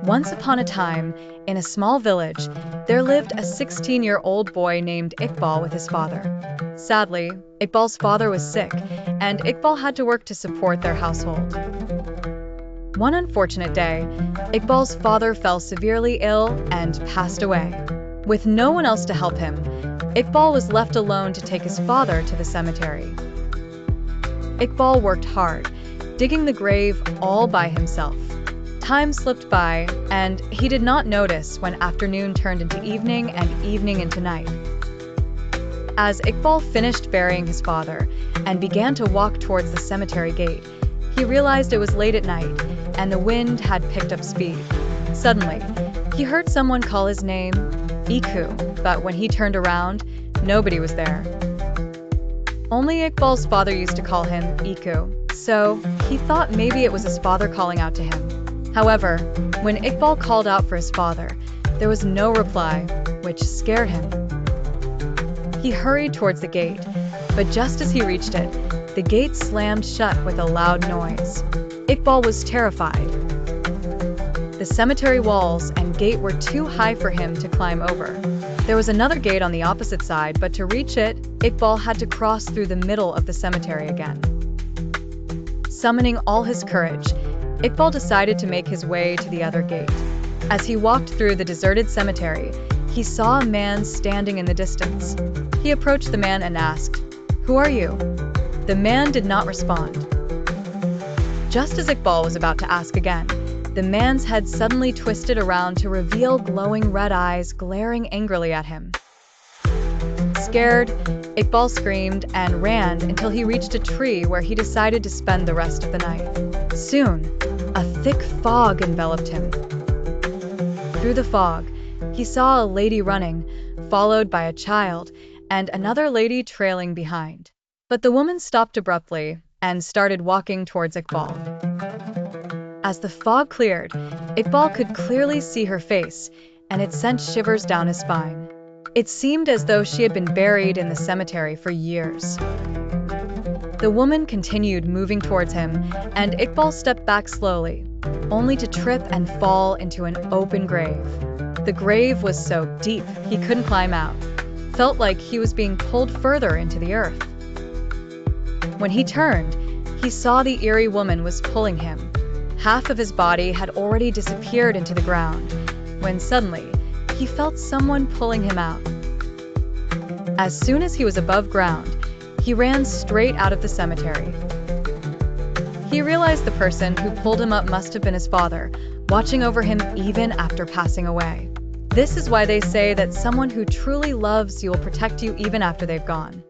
Once upon a time, in a small village, there lived a 16-year-old boy named Iqbal with his father. Sadly, Iqbal's father was sick, and Iqbal had to work to support their household. One unfortunate day, Iqbal's father fell severely ill and passed away. With no one else to help him, Iqbal was left alone to take his father to the cemetery. Iqbal worked hard, digging the grave all by himself. Time slipped by, and he did not notice when afternoon turned into evening and evening into night. As Iqbal finished burying his father and began to walk towards the cemetery gate, he realized it was late at night and the wind had picked up speed. Suddenly, he heard someone call his name, Iku, but when he turned around, nobody was there. Only Iqbal's father used to call him Iku, so he thought maybe it was his father calling out to him. However, when Iqbal called out for his father, there was no reply, which scared him. He hurried towards the gate, but just as he reached it, the gate slammed shut with a loud noise. Iqbal was terrified. The cemetery walls and gate were too high for him to climb over. There was another gate on the opposite side, but to reach it, Iqbal had to cross through the middle of the cemetery again. Summoning all his courage, Iqbal decided to make his way to the other gate. As he walked through the deserted cemetery, he saw a man standing in the distance. He approached the man and asked, "Who are you?" The man did not respond. Just as Iqbal was about to ask again, the man's head suddenly twisted around to reveal glowing red eyes glaring angrily at him. Scared, Iqbal screamed and ran until he reached a tree where he decided to spend the rest of the night. Soon, a thick fog enveloped him. Through the fog, he saw a lady running, followed by a child, and another lady trailing behind. But the woman stopped abruptly and started walking towards Iqbal. As the fog cleared, Iqbal could clearly see her face, and it sent shivers down his spine. It seemed as though she had been buried in the cemetery for years. The woman continued moving towards him, and Iqbal stepped back slowly, only to trip and fall into an open grave. The grave was so deep he couldn't climb out. Felt like he was being pulled further into the earth. When he turned, he saw the eerie woman was pulling him. Half of his body had already disappeared into the ground, when suddenly, he felt someone pulling him out. As soon as he was above ground, he ran straight out of the cemetery. He realized the person who pulled him up must have been his father, watching over him even after passing away. This is why they say that someone who truly loves you will protect you even after they've gone.